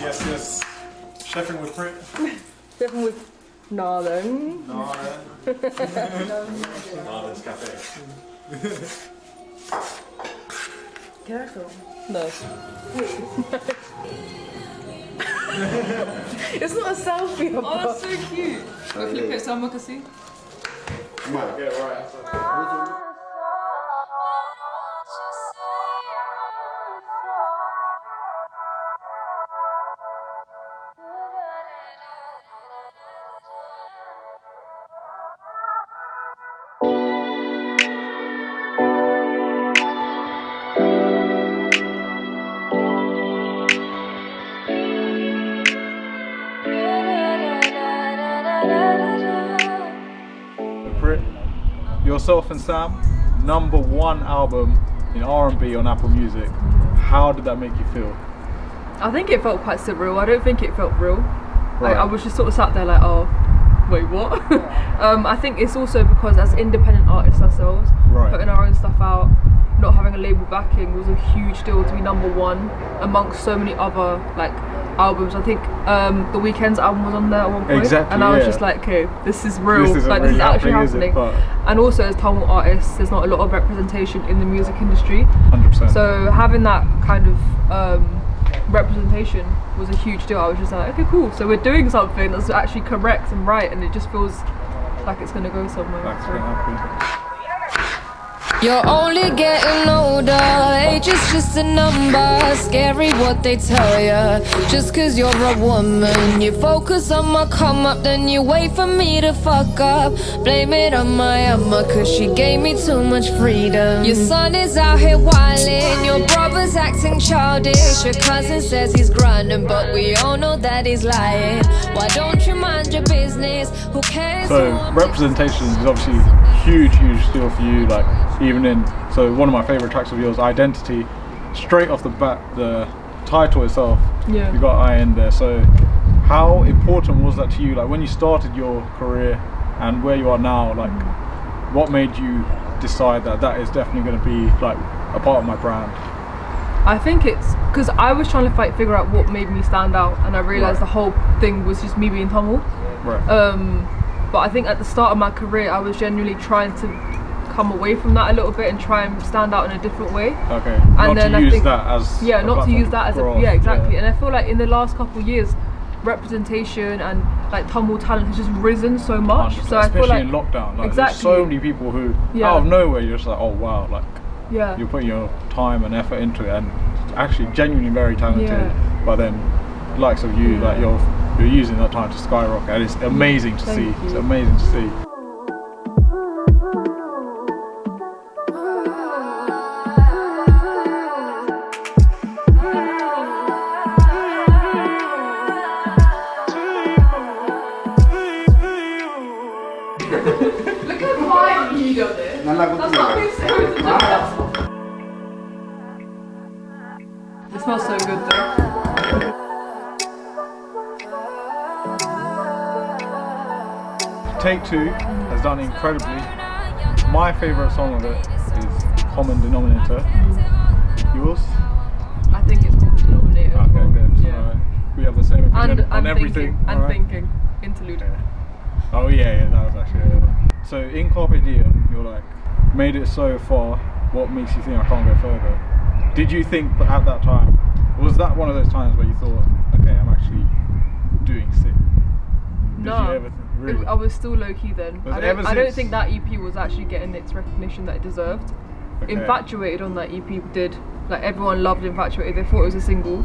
Yes. Chefing with Pritt. Chefing with Narden. Narden's Cafe. Can I go? No. It's not a selfie. Oh, that's so cute. Go flip it so someone can see. Come on, get it right. Pritt, yourself and Sam, #1 album in R&B on Apple Music. How did that make you feel? I think it felt quite surreal. I don't think it felt real. Right. I was just sort of sat there like, oh, wait, what? I think it's also because as independent artists ourselves, putting our own stuff out, not having a label backing was a huge deal to be #1 amongst so many other like albums. I think The Weeknd's album was on there at one point, and I was just like, okay, this is real. This is really actually happening. And also, as Tamil artists, there's not a lot of representation in the music industry. 100%. So having that kind of representation was a huge deal. I was just like, okay, cool. So we're doing something that's actually correct and right, and it just feels like it's gonna go somewhere. Like it's gonna happen. You're only getting older, age is just a number. Scary what they tell ya. Just cause you're a woman, you focus on my come up, then you wait for me to fuck up. Blame it on my Emma, cause she gave me too much freedom. Your son is out here wildin', your brother's acting childish. Your cousin says he's grinding, but we all know that he's lying. Why don't you mind your business? Who cares? So representation is obviously huge deal for you, like even in, so one of my favorite tracks of yours, Identity, straight off the bat, the title itself, you got I in there. So how important was that to you, like when you started your career and where you are now? Like what made you decide that that is definitely going to be like a part of my brand? I think it's because I was trying to figure out what made me stand out, and I realized the whole thing was just me being Tamil. But I think at the start of my career, I was genuinely trying to come away from that a little bit and try and stand out in a different way. Okay. And not to use that as exactly. And I feel like in the last couple of years, representation and like Tamil talent has just risen so much. 100%. So I feel like especially in lockdown, like there's so many people who out of nowhere you're just like, oh wow, like you're putting your time and effort into it and actually genuinely very talented. But then likes of you, like you're using that time to skyrocket, and it's amazing to see. It's amazing to see. Look how quiet you got there. That's not being supposed to do. It smells so good though. Take Two has done incredibly. My favourite song of it is Common Denominator. Yours? I think it's Common Denominator. Okay, good. We have the same opinion on everything. Thinking. Interlude. Oh yeah, that was actually So in Carpe Diem, you're like, made it so far, what makes you think I can't go further? Did you think at that time, was that one of those times where you thought, okay, I'm actually doing sick? Really? I was still low key then. I don't think that EP was actually getting its recognition that it deserved. Okay. Infatuated on that EP did. Like everyone loved Infatuated. They thought it was a single.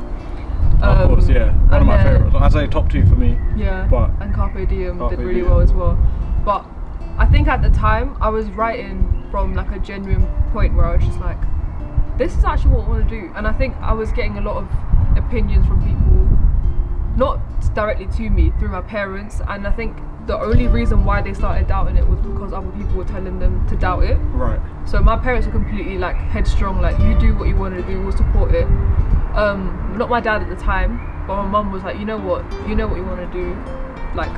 Of course, yeah. One of my favourites. I'd say top 2 for me. Yeah. And Carpe Diem did really well as well. But I think at the time I was writing from like a genuine point where I was just like, this is actually what I want to do. And I think I was getting a lot of opinions from people, not directly to me, through my parents. And I think the only reason why they started doubting it was because other people were telling them to doubt it. Right. So my parents were completely like headstrong, like you do what you want to do, we'll support it. Not my dad at the time, but my mum was like, you know what you want to do, like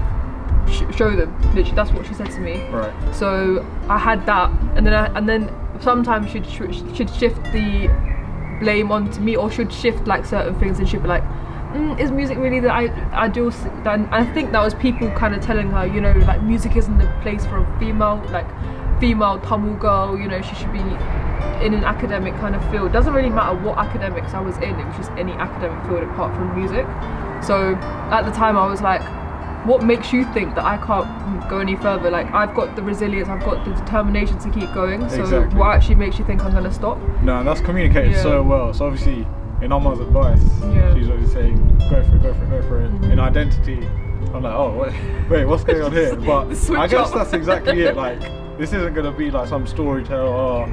show them. Literally, that's what she said to me. Right. So I had that, and then sometimes she'd shift the blame onto me, or should shift like certain things, and she'd be like, is music really the ideal? And I think that was people kind of telling her, you know, like music isn't the place for a female Tamil girl, you know, she should be in an academic kind of field. Doesn't really matter what academics I was in, it was just any academic field apart from music. So at the time I was like, what makes you think that I can't go any further? Like, I've got the resilience, I've got the determination to keep going, so exactly. What actually makes you think I'm going to stop? No, that's communicated so well. So obviously, in Amma's advice, she's always saying, go for it. Mm-hmm. In identity, I'm like, oh, wait, what's going on here? But I guess that's exactly it. Like, this isn't going to be like some storyteller,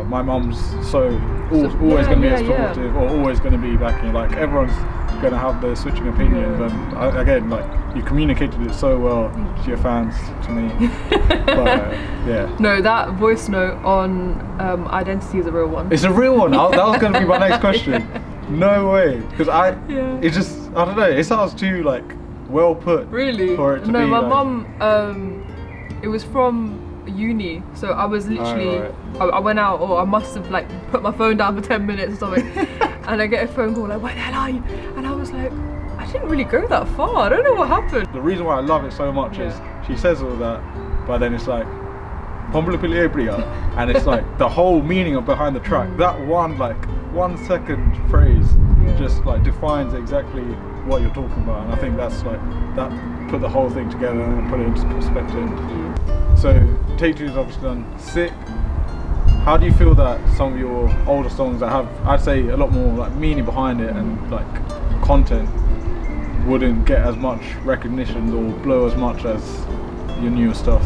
my mum's always going to be as supportive, or always going to be backing. Like, everyone's going to have their switching opinions, and again, like, you communicated it so well to your fans, to me. But no, that voice note on identity is a real one. It's a real one. That was going to be my next question. No way, because it just, I don't know, it sounds too like well put. Really? For it to no, be my like, mum, it was from uni, so I was literally, I went out, or I must have like put my phone down for 10 minutes or something, and I get a phone call like, where the hell are you? And I was like, I didn't really go that far, I don't know what happened. The reason why I love it so much is she says all that, but then it's like, and it's like the whole meaning behind the track. That 1 second phrase just like defines exactly what you're talking about, and I think that's like, that put the whole thing together and put it into perspective. So Take Two is obviously done. Sick. How do you feel that some of your older songs that have, I'd say, a lot more like meaning behind it and like content wouldn't get as much recognition or blow as much as your newer stuff?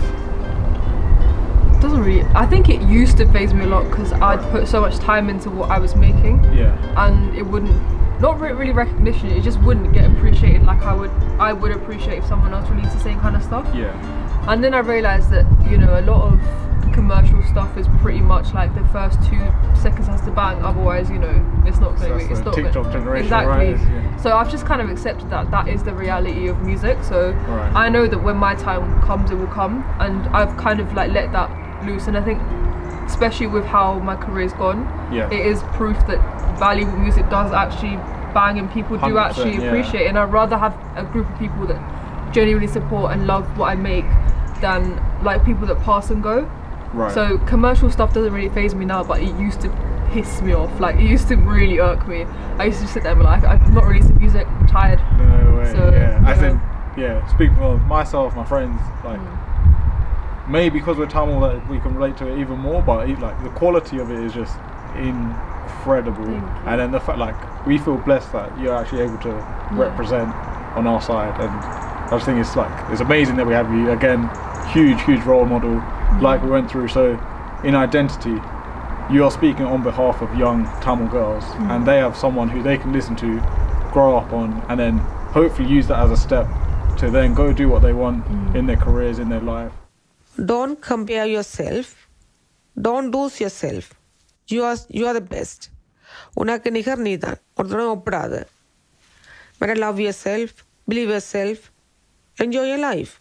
Doesn't really, I think it used to faze me a lot because I'd put so much time into what I was making, and it wouldn't, not really recognition, it just wouldn't get appreciated like I would appreciate if someone else released the same kind of stuff. And then I realised that, you know, a lot of commercial stuff is pretty much like the first 2 seconds has to bang, otherwise, you know, it's not going to be, it's not TikTok generation, exactly. Right? So I've just kind of accepted that is the reality of music. So I know that when my time comes, it will come, and I've kind of like let that loose. And I think, especially with how my career's gone, it is proof that valuable music does actually bang, and people do actually appreciate it. And I'd rather have a group of people that genuinely support and love what I make than like people that pass and go. So commercial stuff doesn't really faze me now, but it used to piss me off. Like, it used to really irk me. I used to sit there and be like, I'm not releasing music, I'm tired. No way. So, I think, speaking for myself, my friends, like, maybe because we're Tamil that we can relate to it even more, but like the quality of it is just incredible. And then the fact, like, we feel blessed that you're actually able to represent on our side, and I just think it's amazing that we have you again. Huge role model, like we went through. So in identity, you are speaking on behalf of young Tamil girls, and they have someone who they can listen to, grow up on, and then hopefully use that as a step to then go do what they want in their careers, in their life. Don't compare yourself. Don't lose yourself. You are the best. உனக்கு நிகர் நீதான். ஒருத்தனும் ஒப்பிடாத. Better love yourself, believe yourself, enjoy your life.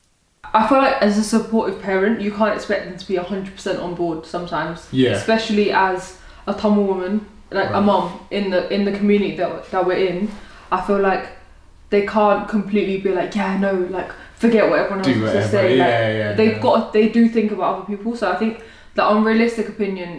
I feel like as a supportive parent, you can't expect them to be 100% on board sometimes. Especially as a Tamil woman, like a mum in the community that we're in. I feel like they can't completely be like, like, forget what everyone else has to say. They do think about other people. So I think the unrealistic opinion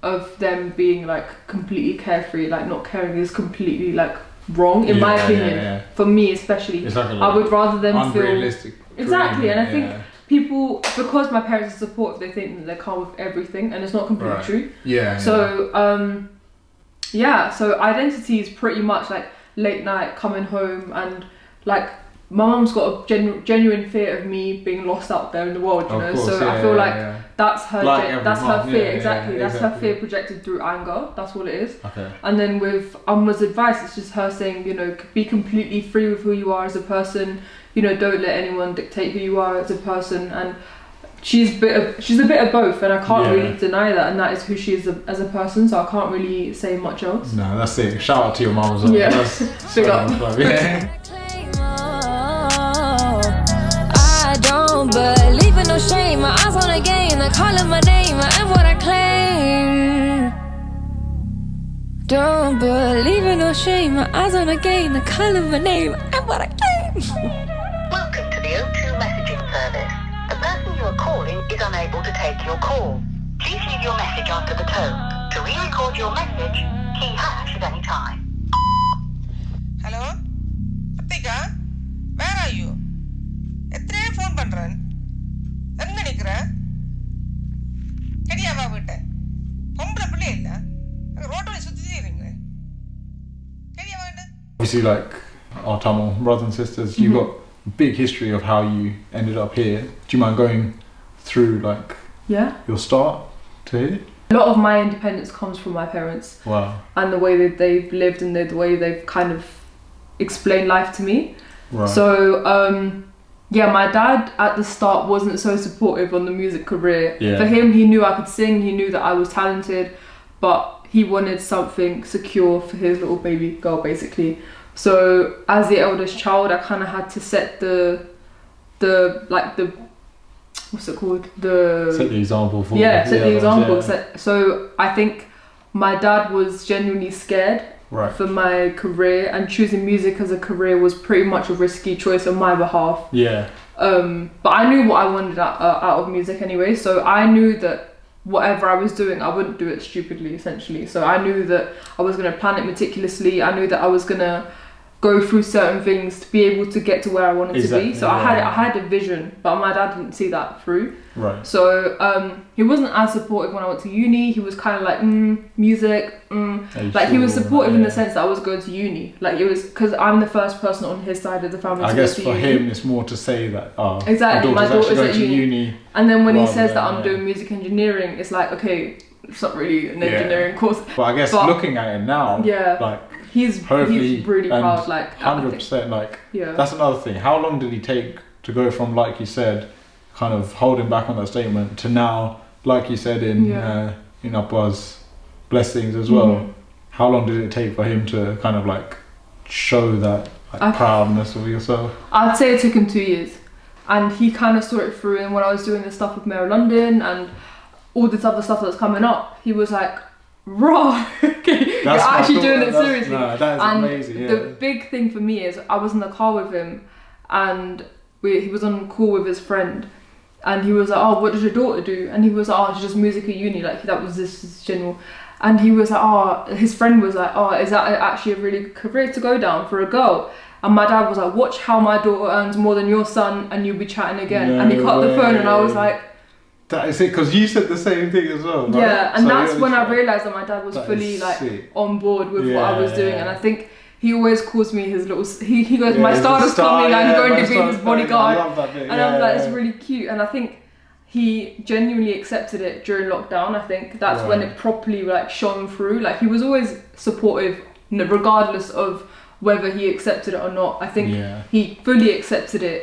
of them being like completely carefree, like not caring, is completely like wrong in my opinion. For me especially, it's like I would rather them unrealistic feel exactly dream, and I think people, because my parents are supportive, they think that they come with everything, and it's not completely true. So identity is pretty much like late night coming home, and like my mum's got a genuine fear of me being lost out there in the world, you know. So I feel like that's her that's her fear, that's her fear projected through anger. That's what it is. And then with Amma's advice, it's just her saying, you know, be completely free with who you are as a person, you know, don't let anyone dictate who you are as a person. And she's a bit of both, and I can't really deny that, and that is who she is as a person, so I can't really say much else. No, that's it. Shout out to your mum as well. That's big up. I don't believe in no shame. My eyes on the game, they're calling my name. I am what I claim. Don't believe in no shame. My eyes on the game, the call of my name. I'm what I claim. Welcome to the O2 messaging service. The person you are calling is unable to take your call. Please leave your message after the tone. To re-record your message, key hash at any time. Hello? Atika? Where are you? எத்தனை phone பண்றேன் எங்க நிக்கிற கடியாவா விட்ட பொம்பளை பிள்ளை இல்ல ரோட்டோட சுத்திட்டே இருங்க கடியாவா விட்ட. Obviously, like our Tamil brothers and sisters, you've got a big history of how you ended up here. Do you mind going through like your start to here? A lot of my independence comes from my parents. Wow. And the way that they've lived and the way they've kind of explained life to me. Right. So yeah, my dad at the start wasn't so supportive on the music career. Yeah. For him, he knew I could sing, he knew that I was talented, but he wanted something secure for his little baby girl, basically. So as the eldest child, I kind of had to set the what's it called? Set the example for set the example. Yeah. So I think my dad was genuinely scared for my career, and choosing music as a career was pretty much a risky choice on my behalf. Yeah. But I knew what I wanted out of music anyway, so I knew that whatever I was doing, I wouldn't do it stupidly, essentially. So I knew that I was going to plan it meticulously. I knew that I was going to go through certain things to be able to get to where I wanted to be. So I had a vision, but my dad didn't see that through. Right. So he wasn't as supportive when I went to uni. He was kind of like, music, like he was supportive in the sense that I was going to uni. Like it was because I'm the first person on his side of the family. I guess for him, it's more to say that exactly my daughter's at uni. And then when he says that I'm doing music engineering, it's like, okay, it's not really an engineering course. But I guess looking at it now, like. He's really proud, like 100%. Like that's another thing. How long did he take to go from, like you said, kind of holding back on that statement to now, like you said in Appa's blessings as well? How long did it take for him to kind of like show that proudness of yourself? I'd say it took him 2 years, and he kind of saw it through. And when I was doing this stuff with Mayor London and all this other stuff that's coming up, he was like, raw, you're actually doing it seriously. No, that is amazing. The big thing for me is I was in the car with him, and he was on call with his friend, and he was like, oh, what does your daughter do? And he was like, oh, she's just music at uni, like that was this general. And he was like, oh, his friend was like, oh, is that actually a really good career to go down for a girl? And my dad was like, watch how my daughter earns more than your son and you'll be chatting again. And he cut the phone, and I was like, that is it, because you said the same thing as well, right? Yeah, and so that's when I realised that my dad was fully like on board with what I was doing. And I think he always calls me his little, he goes, my star is coming, I'm going to be his bodyguard. I love that bit. And I'm like, it's really cute. And I think he genuinely accepted it during lockdown. I think that's when it properly like shone through. Like he was always supportive regardless of whether he accepted it or not. I think he fully accepted it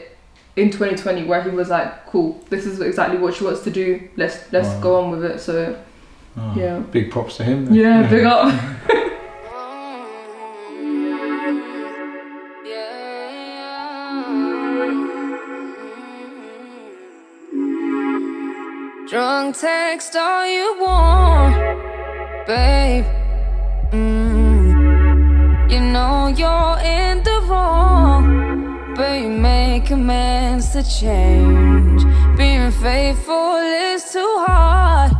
in 2020, where he was like, cool, this is exactly what she wants to do, let's go on with it. So big props to him then. Big up. Drunk text all you want, babe. You know you're in the wrong, but you make amends to change. Being faithful is too hard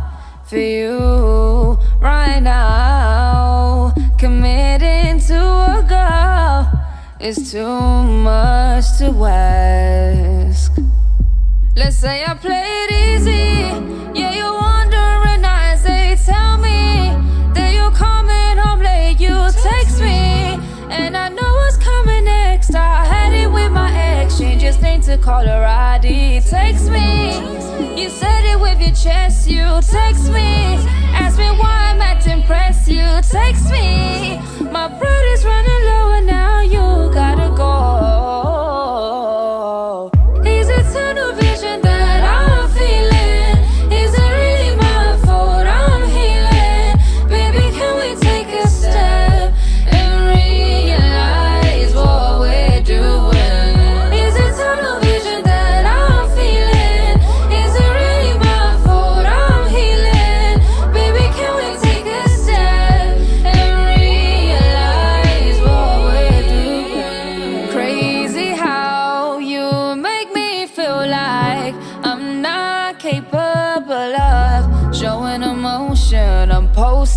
for you right now. Committing to a girl is too much to ask. Let's say I played easy, yeah, you're wondering nights. They tell me that you're coming home late. You text me, and I know what's coming next. I had it with my ex, change your name to caller ID. Text me, you said it with your chest. You text me, ask me why I'm acting impressed. You text me, my blood is running low and now you gotta go. Is it tunnel vision that I'm feeling? Is it really my fault I'm healing? Baby, can we take a step and realize what we're doing? Is it tunnel vision that I'm feeling? Is it really my fault I'm healing? Baby, can we take a step and realize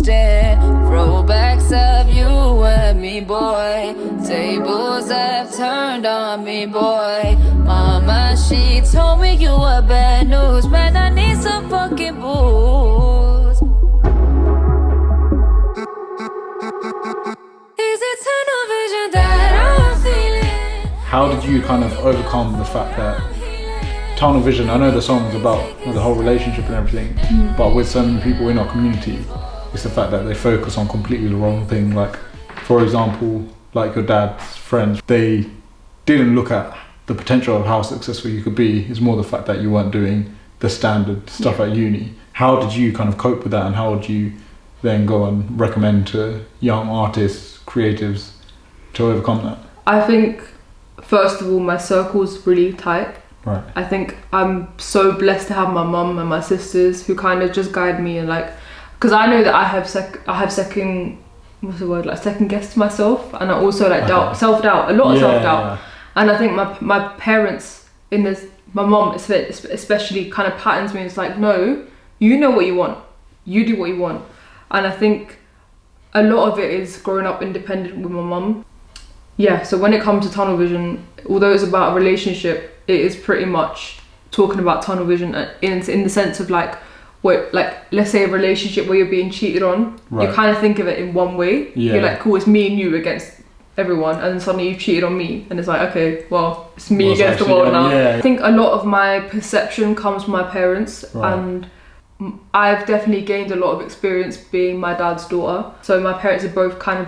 stare. Throwbacks of you and me, boy. Tables have turned on me, boy. Mama, she told me you were bad news. Man, I need some fucking booze. Is it tunnel vision that I'm feeling? How did you kind of overcome the fact that tunnel vision, I know the song's about the whole relationship and everything, but with so many people in our community, it's the fact that they focus on completely the wrong thing. Like, for example, like your dad's friends, they didn't look at the potential of how successful you could be. It's more the fact that you weren't doing the standard stuff at uni. How did you kind of cope with that, and how would you then go and recommend to young artists, creatives, to overcome that? I think, first of all, my circle's really tight. Right. I think I'm so blessed to have my mum and my sisters who kind of just guide me, and like, because I know that I have second guessed myself, and I also like self-doubt, a lot of self-doubt. Yeah. And I think my parents in this, my mum especially, kind of patterns me. It's like, no, you know what you want, you do what you want. And I think a lot of it is growing up independent with my mum. Yeah, so when it comes to tunnel vision, although it's about a relationship, it is pretty much talking about tunnel vision in the sense of like, let's say a relationship where you're being cheated on, right. You kind of think of it in one way. Yeah. You're like, cool, it's me and you against everyone, and then suddenly you've cheated on me, and it's like, okay, well, it's me against the world now. Yeah. I think a lot of my perception comes from my parents, right. And I've definitely gained a lot of experience being my dad's daughter. So my parents have both kind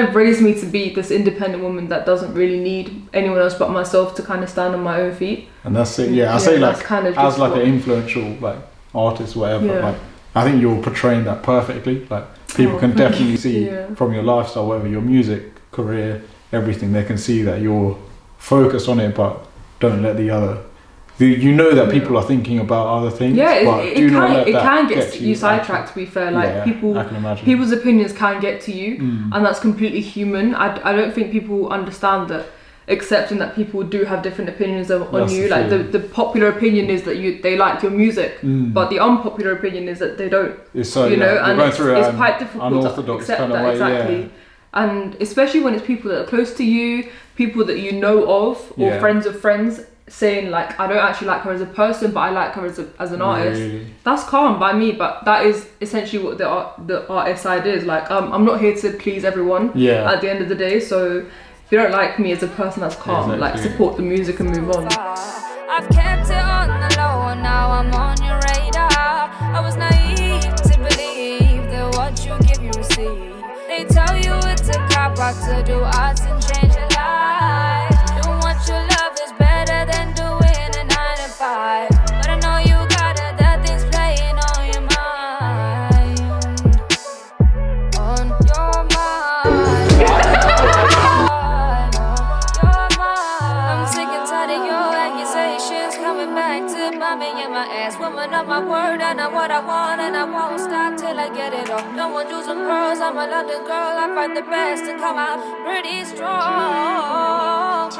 of raised me to be this independent woman that doesn't really need anyone else but myself to kind of stand on my own feet. And that's it. Yeah, I say like kind of as like an influential like artist, whatever. Yeah. Like I think you're portraying that perfectly. Like people can definitely see from your lifestyle, whether your music career, everything, they can see that you're focused on it, but don't let the other. You know that people are thinking about other things. Yeah, it can get you sidetracked. To be fair, like people's opinions can get to you, and that's completely human. I don't think people understand that. Accepting that people do have different opinions on you. Like the popular opinion is that they like your music, but the unpopular opinion is that they don't. And it's quite difficult to accept that exactly. Yeah. And especially when it's people that are close to you, people that you know of, or friends of friends, saying like, I don't actually like her as a person, but I like her as an artist. Really? That's calm by me, but that is essentially what the artist side is. Like, I'm not here to please everyone. Yeah. At the end of the day, so if you don't like me as a person, that's calm. Exactly. Like, support the music and move on. I've kept it on the low, and now I'm on your radar. I was naive to believe that what you give you receive. They tell you it's a cop-out to do arts and change your life. Doing what you love is better than doing a 9 to 5. But I know you got other things playing on your mind. On your mind. I'm sick and tired of your accusations coming back to bite me in my ass. Woman of my word, I know what I want, and I won't stop till I get it all. No one jewels and pearls, I'm a London girl. I fight the best and come out pretty strong.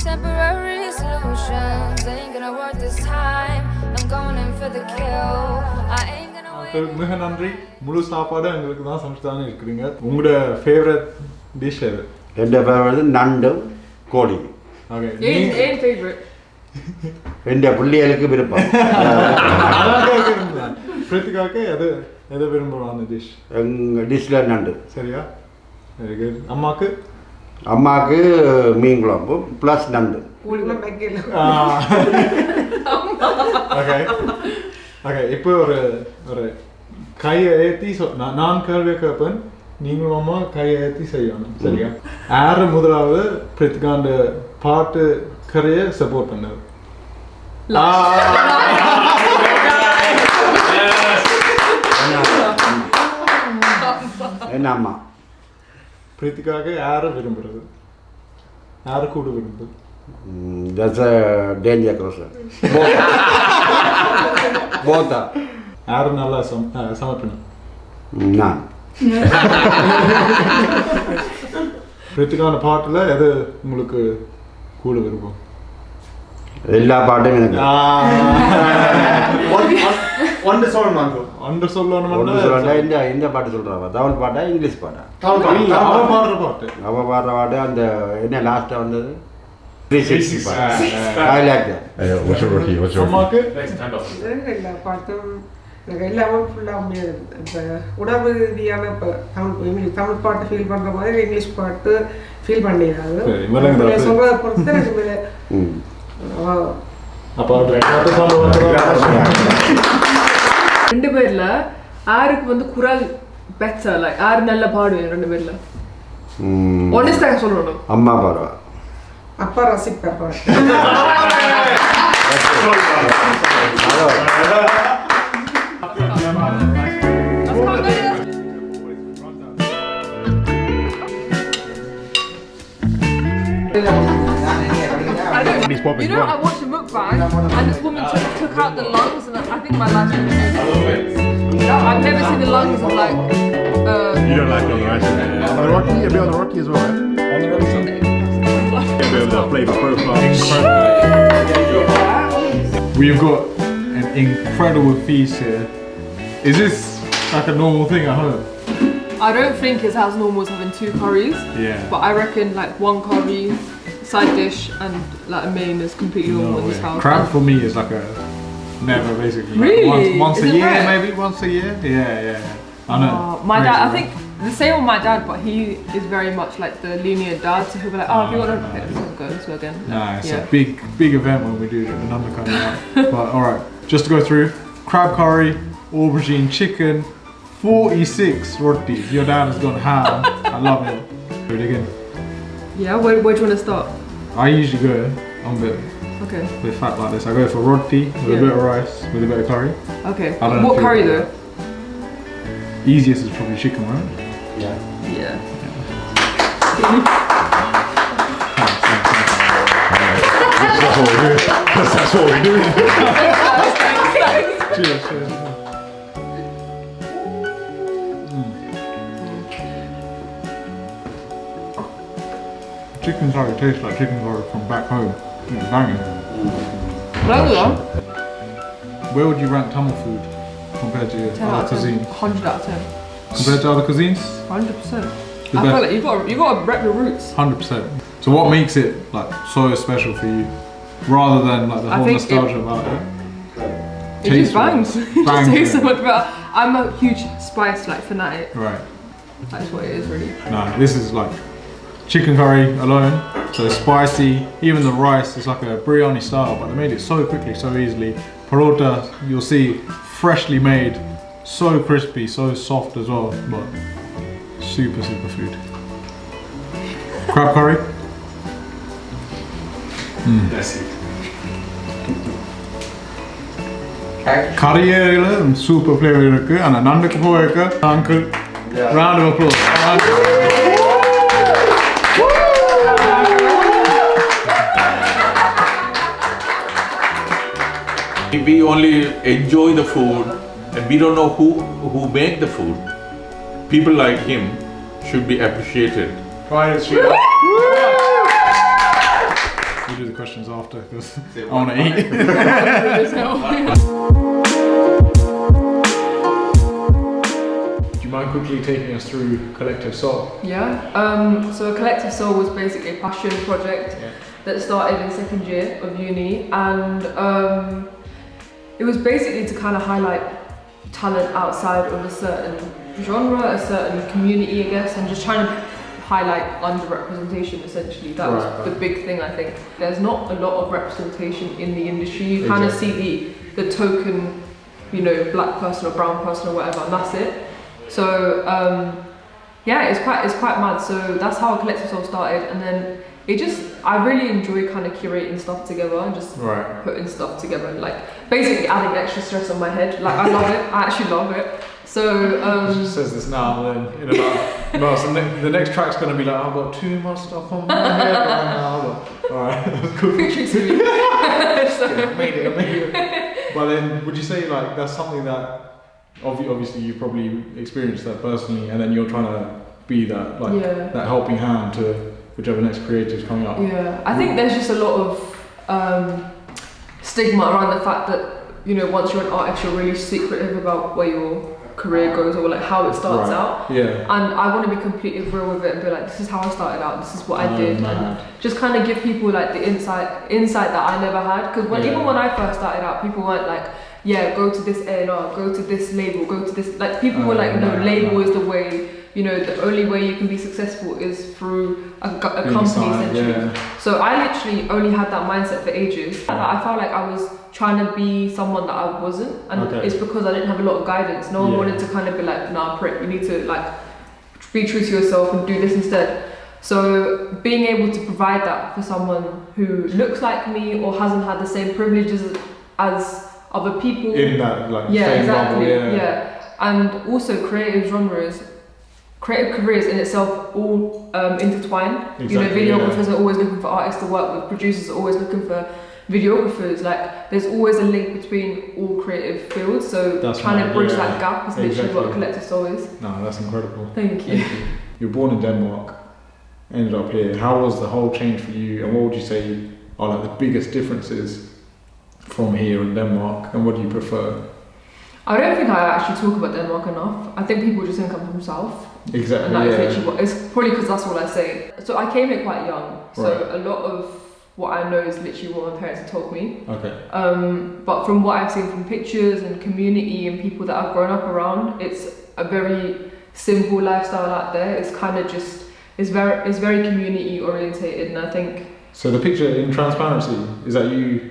Temporary solutions ain't gonna work this time. I'm going in for the kill. I ain't gonna wait. மிக நன்றி. முழு சாப்பாடு எங்களுக்கு தான் சமைச்சுதானே இருக்கிறீங்க. உங்களோட favourite dish எது? என்னோட ஃபேவரட் நண்டு கோழி. ஓகே. ஏன் ஃபேவரட்? என்னோட பிள்ளைகளுக்கு விருப்பம். பிரித்திகாக்கு எது விரும்புவாங்க டிஷ்? எங்க டிஷ்ல நண்டு. சரியா? Very good. அம்மாக்கு மீன் குழம்பு ப்ளஸ் நண்டு. ஓகே இப்போ ஒரு கையை ஏற்றி நான் கேள்வி கேட்பேன், நீங்களும் அம்மா கையை ஏற்றி செய்யணும். சரியா? யாரு முதலாவது பிரித்திகாண்ட பாட்டு கரையை சப்போர்ட் பண்ணது? என்ன அம்மா? பிரித்திகாக யாரை விரும்புறது? யாரு கூட விரும்புறது? That's a danger question. Both. யாரு நல்லா சமைக்கணும்? நான். பிரித்திகான பாட்டுல எது உங்களுக்கு கூட விரும்பும்? எல்லா பாட்டும் எனக்கு. ஒன்று சொல்லணும் ஒன்று சொல்லணும் ஒன்று சொல்றா இந்த பாட்டு சொல்றாங்க தமிழ் பாட்டா இங்கிலீஷ் பாட்டா அவ பாடுற பாட்டு அவ பாடுற பாட்டு அந்த என்ன லாஸ்ட்டாக வந்தது 365 I like that. What's your rookie? எனக்கு எல்லா பாட்டும் எனக்கு எல்லாமே ஃபுல்லாக இப்போ உணர்வு ரீதியான இப்போ தமிழ் பாட்டு ஃபீல் பண்ணுற மாதிரி இங்கிலீஷ் பாட்டு ஃபீல் பண்ணிடாது சொல்கிறத பொறுத்து எனக்கு ரெண்டு பேர்ல யாருக்கு வந்து குரல் பெட்டர் லைக் யாரு நல்ல பாடுவேன் ரெண்டு பேர்ல ஒன்ஸ்டாக சொல்லணும் அம்மா பாடுவா அப்பா ரசிப்பா பாட்டு You know, I watched a mukbang and this woman took out the lungs and I think my life changed. I've never seen the lungs of like. You don't like it on the rice? On the Rocky? You'll be on the Rocky as well, right? On the Rocky? You'll be able to flavour profile. We've got an incredible feast here. Is this like a normal thing at home? I don't think it's as normal as having 2 curries. Yeah. But I reckon like 1 curry, side dish, and like a main is completely normal in this house. Crab for me is like a never basically. Really? Like once a year, rare? maybe once a year. Yeah. I know. My dad, I think the same with my dad, but he is very much like the lenient dad. So he'll be like, oh, if you want to, okay, let's go again. Nah, it's a big event when we do the number coming out. But all right, just to go through: crab curry, aubergine chicken, 46 roti. Your dad has gone ham. I love it. Do it again. Yeah, where do you want to start? I usually go. I'm a bit fat like this. I go for roti with a bit of rice with a bit of curry. Okay. What curry though? Easiest is probably chicken, right? Yeah. That's what we're doing. Cheers. Chicken curry tastes like chicken curry from back home. It's banging. Where would you rank Tamil food compared to other cuisines? 100 out of 10. Compared to other cuisines? 100%. I feel like you got to rep your roots. 100%. So what makes it like so special for you, rather than like the whole nostalgia about it? It just bangs. It just tastes so much better. I'm a huge spice like fanatic. Right. That's what it is really. No, this is like chicken curry alone, so spicy. Even the rice is like a biryani style, but they made it so quickly, so easily. Parota, you'll see, freshly made, so crispy, so soft as well, but super food. Crab curry. That's it. Curry super flavor irukku ana nanduku poyekka uncle round of applause. We only enjoy the food and we don't know who make the food. People like him should be appreciated. Try it, sweetheart. We do the questions after because I want to eat. Do you mind quickly taking us through Collective Soul? Yeah. So Collective Soul was basically a passion project that started in 2nd year of uni, and it was basically to kind of highlight talent outside of a certain genre, a certain community, I guess, and just trying to highlight underrepresentation essentially. That was the big thing, I think. There's not a lot of representation in the industry. You kind of see the token, you know, black person or brown person or whatever, and that's it. So it's quite mad. So that's how Collective Soul started, and then I really enjoy kind of curating stuff together and just putting stuff together, like basically adding extra stress on my head. Like I love it. I actually love it. So she says this now, and then in about so the next track's gonna be like, I've got too much stuff on my head right now. Alright, cool. Made it. But then, would you say like that's something that obviously you've probably experienced that personally, and then you're trying to be that that helping hand to whichever next creative is coming up? Yeah, I think there's just a lot of stigma around the fact that you know, once you're an artist, you're really secretive about where your career goes or like how it starts out. Yeah. And I want to be completely real with it and be like, this is how I started out, this is what I did, and just kind of give people like the insight that I never had. Because even when I first started out, people weren't like, yeah, go to this A&R, go to this label, go to this, like people were like, no, label is the way, you know, the only way you can be successful is through a company essentially. So I literally only had that mindset for ages. I felt like I was trying to be someone that I wasn't, and it's because I didn't have a lot of guidance. No one wanted to kind of be like, nah, Pritt, you need to like be true to yourself and do this instead. So being able to provide that for someone who looks like me or hasn't had the same privileges as other people in that like same bubble, and also creative careers in itself all intertwine. You know, videographers are always looking for artists to work with, producers are always looking for videographers. Like there's always a link between all creative fields, so trying to bridge that gap is literally what a collective soul is. No, that's incredible. Thank you. You're born in Denmark, ended up here. How was the whole change for you, and what would you say are like the biggest differences from here in Denmark, and what do you prefer? I don't think I actually talk about Denmark enough. I think people just think I'm from South. Exactly. And that is literally what, it's probably because that's all I say. So I came here quite young, so a lot of what I know is literally what my parents have taught me. Okay. But from what I've seen from pictures and community and people that I've grown up around, it's a very simple lifestyle out there. It's kind of just, it's very community orientated, and I think. So the picture in Transparency, is that you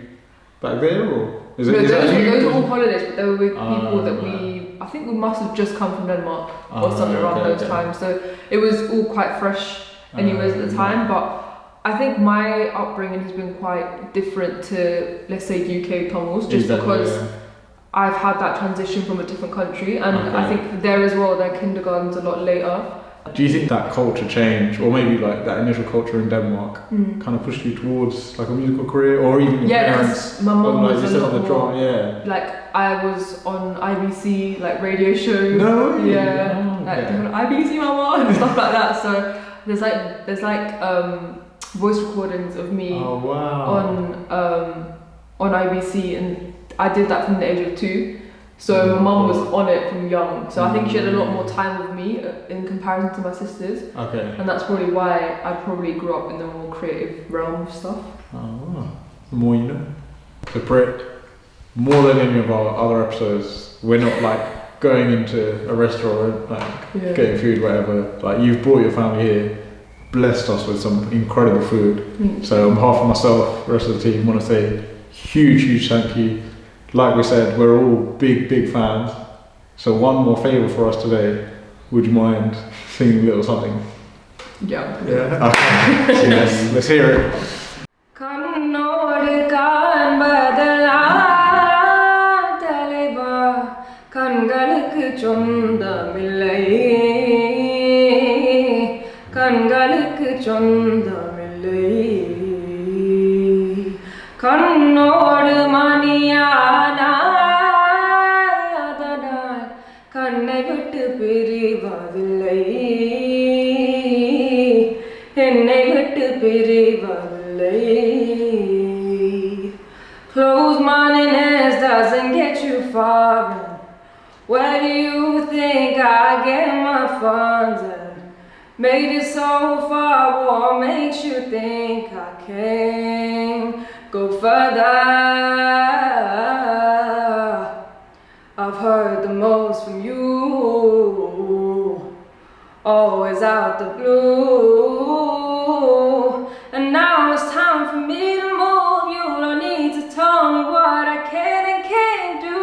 back there, or is it? No, is those are all holidays, but they were with people that I think we must have just come from Denmark or something around those times. So it was all quite fresh, anyways, at the time. But I think my upbringing has been quite different to, let's say, UK Tamils, just because I've had that transition from a different country, and I think there as well, their kindergarten's a lot later. Do you think that culture change, or maybe like that initial culture in Denmark, kind of pushed you towards like a musical career, or even your parents? My mum was a lot more. Yeah. Like I was on IBC, like radio shows. No. Like IBC Mama and stuff like that. So there's like voice recordings of me on IBC, and I did that from the age of 2. So my mum was on it from young, so I think she had a lot more time with me in comparison to my sisters. Okay. And that's probably why I probably grew up in the more creative realm of stuff. Oh, the more you know. So Pritt, more than any of our other episodes, we're not like going into a restaurant, like getting food, whatever. Like you've brought your family here, blessed us with some incredible food. So on behalf of myself, the rest of the team, I want to say huge thank you. Like we said, we're all big fans. So one more favour for us today. Would you mind singing a little something? Yeah. Okay. Let's hear it. Close-mindedness doesn't get you far. Where do you think I get my funds? And made it so far, what makes you think I can go further? I've heard the most from you, always out the blue. And now it's time for me to move. You don't need to tell me what I can and can't do.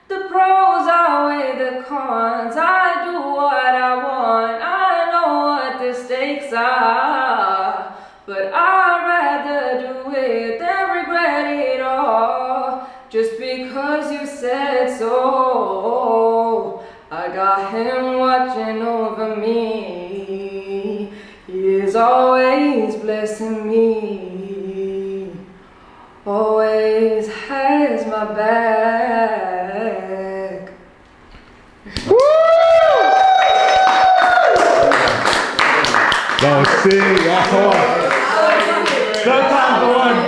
The pros outweigh the cons. I do what I want. I know what the stakes are, but I'd rather do it than regret it all. Just because you said so, I got him watching over me. He is always blessing me, always has my back. Woo! That was sick, that's hard. Sometimes the one.